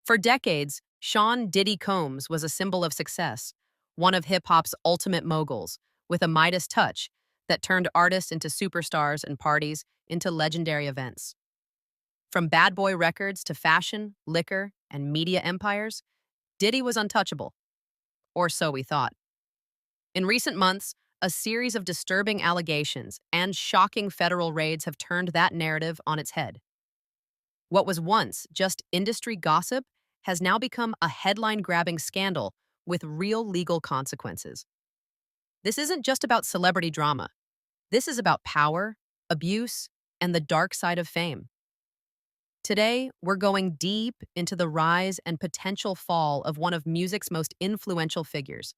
For decades, Sean Diddy Combs was a symbol of success, one of hip-hop's ultimate moguls, with a Midas touch that turned artists into superstars and parties into legendary events. From bad boy records to fashion, liquor, and media empires, Diddy was untouchable, or so we thought. In recent months, a series of disturbing allegations and shocking federal raids have turned that narrative on its head. What was once just industry gossip has now become a headline-grabbing scandal with real legal consequences. This isn't just about celebrity drama. This is about power, abuse, and the dark side of fame. Today, we're going deep into the rise and potential fall of one of music's most influential figures.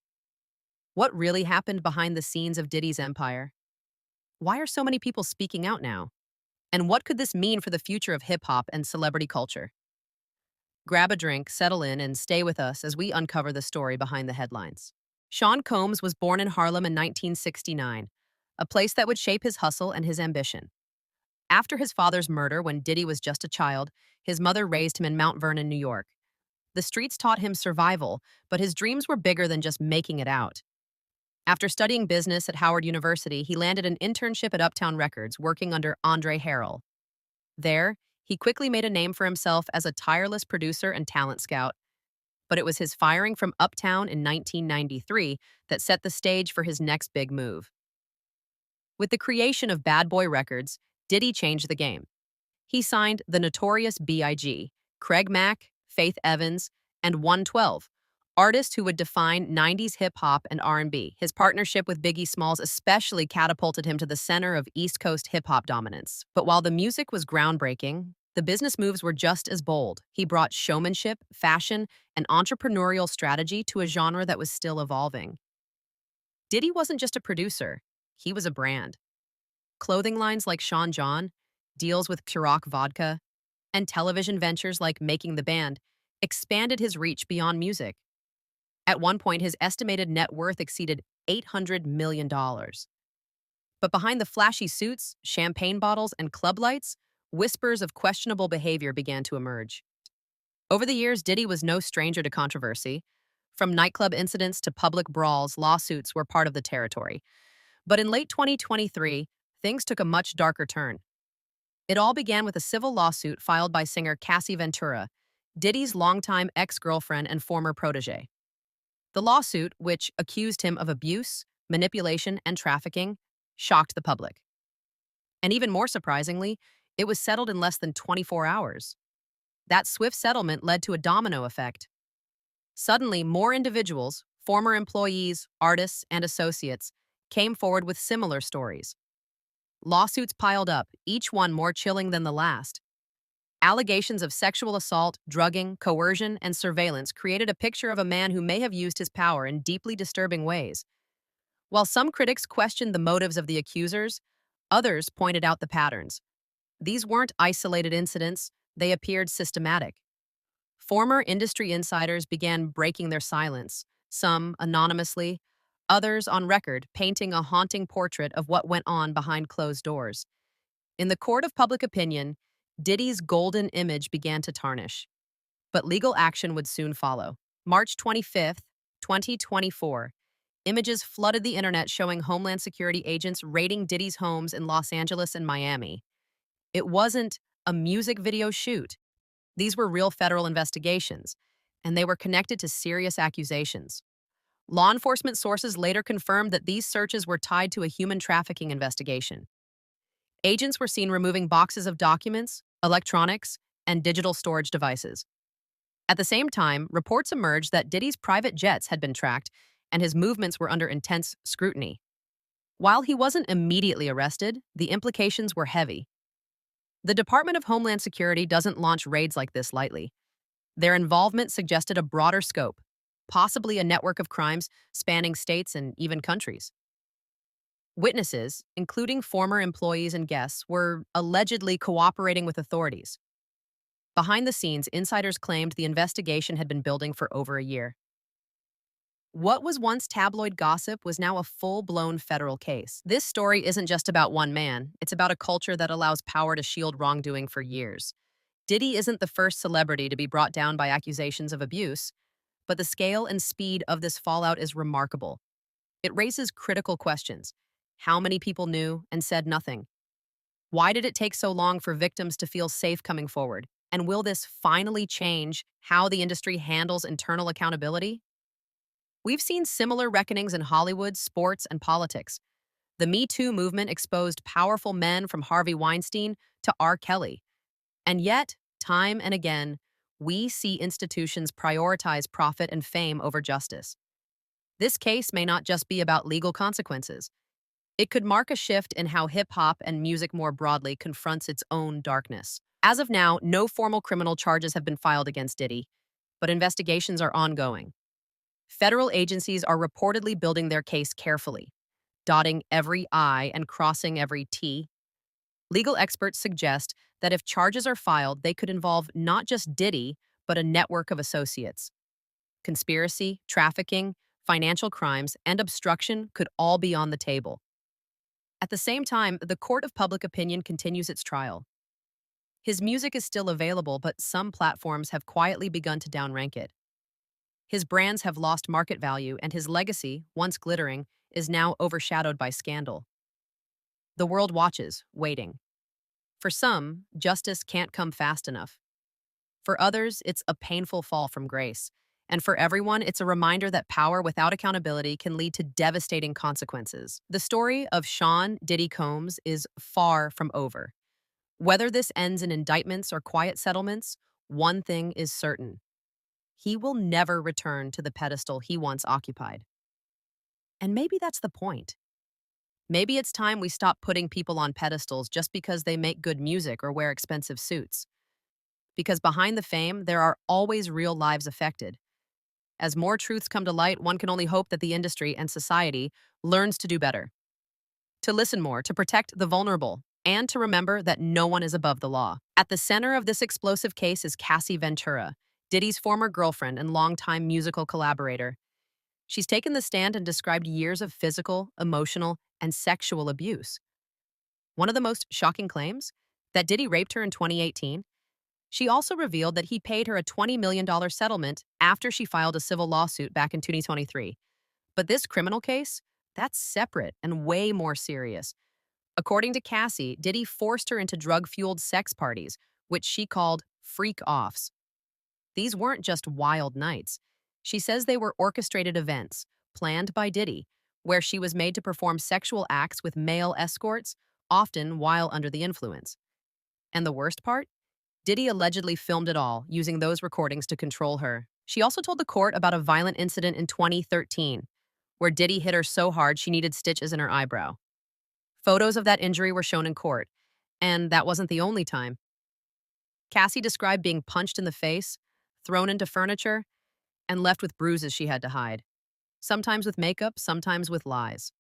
What really happened behind the scenes of Diddy's empire? Why are so many people speaking out now? And what could this mean for the future of hip-hop and celebrity culture? Grab a drink, settle in, and stay with us as we uncover the story behind the headlines. Sean Combs was born in Harlem in 1969, a place that would shape his hustle and his ambition. After his father's murder when Diddy was just a child, his mother raised him in Mount Vernon, New York. The streets taught him survival, but his dreams were bigger than just making it out. After studying business at Howard University, he landed an internship at Uptown Records, working under Andre Harrell. There, he quickly made a name for himself as a tireless producer and talent scout. But it was his firing from Uptown in 1993 that set the stage for his next big move. With the creation of Bad Boy Records, Diddy changed the game. He signed the notorious B.I.G., Craig Mack, Faith Evans, and 112, artists who would define 90s hip-hop and R&B. His partnership with Biggie Smalls especially catapulted him to the center of East Coast hip-hop dominance. But while the music was groundbreaking, the business moves were just as bold. He brought showmanship, fashion, and entrepreneurial strategy to a genre that was still evolving. Diddy wasn't just a producer, he was a brand. Clothing lines like Sean John, deals with Ciroc vodka, and television ventures like Making the Band expanded his reach beyond music. At one point, his estimated net worth exceeded $800 million. But behind the flashy suits, champagne bottles, and club lights, whispers of questionable behavior began to emerge. Over the years, Diddy was no stranger to controversy. From nightclub incidents to public brawls, lawsuits were part of the territory. But in late 2023, things took a much darker turn. It all began with a civil lawsuit filed by singer Cassie Ventura, Diddy's longtime ex-girlfriend and former protege. The lawsuit, which accused him of abuse, manipulation, and trafficking, shocked the public. And even more surprisingly, it was settled in less than 24 hours. That swift settlement led to a domino effect. Suddenly, more individuals, former employees, artists, and associates, came forward with similar stories. Lawsuits piled up, each one more chilling than the last. Allegations of sexual assault, drugging, coercion, and surveillance created a picture of a man who may have used his power in deeply disturbing ways. While some critics questioned the motives of the accusers, others pointed out the patterns. These weren't isolated incidents, they appeared systematic. Former industry insiders began breaking their silence, some anonymously, others on record, painting a haunting portrait of what went on behind closed doors. In the court of public opinion, Diddy's golden image began to tarnish. But legal action would soon follow. March 25th, 2024, images flooded the internet showing Homeland Security agents raiding Diddy's homes in Los Angeles and Miami. It wasn't a music video shoot. These were real federal investigations, and they were connected to serious accusations. Law enforcement sources later confirmed that these searches were tied to a human trafficking investigation. Agents were seen removing boxes of documents, electronics, and digital storage devices. At the same time, reports emerged that Diddy's private jets had been tracked and his movements were under intense scrutiny. While he wasn't immediately arrested, the implications were heavy. The Department of Homeland Security doesn't launch raids like this lightly. Their involvement suggested a broader scope, possibly a network of crimes spanning states and even countries. Witnesses, including former employees and guests, were allegedly cooperating with authorities. Behind the scenes, insiders claimed the investigation had been building for over a year. What was once tabloid gossip was now a full-blown federal case. This story isn't just about one man, it's about a culture that allows power to shield wrongdoing for years. Diddy isn't the first celebrity to be brought down by accusations of abuse, but the scale and speed of this fallout is remarkable. It raises critical questions. How many people knew and said nothing? Why did it take so long for victims to feel safe coming forward? And will this finally change how the industry handles internal accountability? We've seen similar reckonings in Hollywood, sports, and politics. The Me Too movement exposed powerful men from Harvey Weinstein to R. Kelly. And yet, time and again, we see institutions prioritize profit and fame over justice. This case may not just be about legal consequences. It could mark a shift in how hip hop and music more broadly confronts its own darkness. As of now, no formal criminal charges have been filed against Diddy, but investigations are ongoing. Federal agencies are reportedly building their case carefully, dotting every I and crossing every T. Legal experts suggest that if charges are filed, they could involve not just Diddy, but a network of associates. Conspiracy, trafficking, financial crimes, and obstruction could all be on the table. At the same time, the court of public opinion continues its trial. His music is still available, but some platforms have quietly begun to downrank it. His brands have lost market value, and his legacy, once glittering, is now overshadowed by scandal. The world watches, waiting. For some, justice can't come fast enough. For others, it's a painful fall from grace. And for everyone, it's a reminder that power without accountability can lead to devastating consequences. The story of Sean Diddy Combs is far from over. Whether this ends in indictments or quiet settlements, one thing is certain. He will never return to the pedestal he once occupied. And maybe that's the point. Maybe it's time we stop putting people on pedestals just because they make good music or wear expensive suits. Because behind the fame, there are always real lives affected. As more truths come to light, one can only hope that the industry and society learns to do better, to listen more, to protect the vulnerable, and to remember that no one is above the law. At the center of this explosive case is Cassie Ventura, Diddy's former girlfriend and longtime musical collaborator. She's taken the stand and described years of physical, emotional, and sexual abuse. One of the most shocking claims? That Diddy raped her in 2018. She also revealed that he paid her a $20 million settlement after she filed a civil lawsuit back in 2023. But this criminal case? That's separate and way more serious. According to Cassie, Diddy forced her into drug-fueled sex parties, which she called freak-offs. These weren't just wild nights. She says they were orchestrated events, planned by Diddy, where she was made to perform sexual acts with male escorts, often while under the influence. And the worst part? Diddy allegedly filmed it all, using those recordings to control her. She also told the court about a violent incident in 2013, where Diddy hit her so hard she needed stitches in her eyebrow. Photos of that injury were shown in court, and that wasn't the only time. Cassie described being punched in the face, thrown into furniture, and left with bruises she had to hide, sometimes with makeup, sometimes with lies.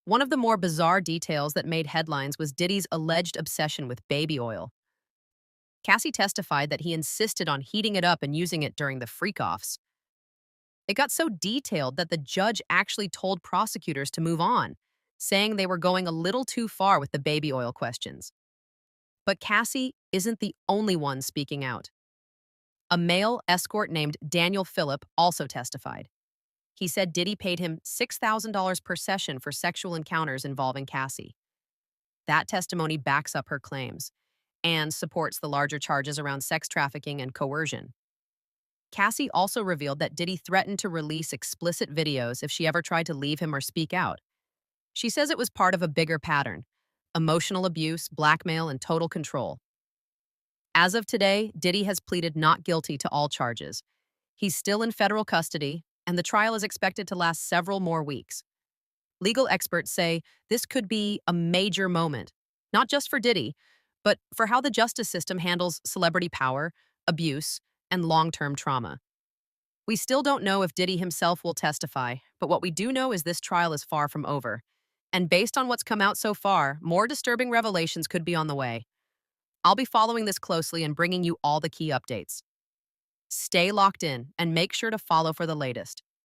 One of the more bizarre details that made headlines was Diddy's alleged obsession with baby oil. Cassie testified that he insisted on heating it up and using it during the freak-offs. It got so detailed that the judge actually told prosecutors to move on, saying they were going a little too far with the baby oil questions. But Cassie isn't the only one speaking out. A male escort named Daniel Phillip also testified. He said Diddy paid him $6,000 per session for sexual encounters involving Cassie. That testimony backs up her claims and supports the larger charges around sex trafficking and coercion. Cassie also revealed that Diddy threatened to release explicit videos if she ever tried to leave him or speak out. She says it was part of a bigger pattern: emotional abuse, blackmail, and total control. As of today, Diddy has pleaded not guilty to all charges. He's still in federal custody, and the trial is expected to last several more weeks. Legal experts say this could be a major moment, not just for Diddy, but for how the justice system handles celebrity power, abuse, and long-term trauma. We still don't know if Diddy himself will testify, but what we do know is this trial is far from over. And based on what's come out so far, more disturbing revelations could be on the way. I'll be following this closely and bringing you all the key updates. Stay locked in and make sure to follow for the latest.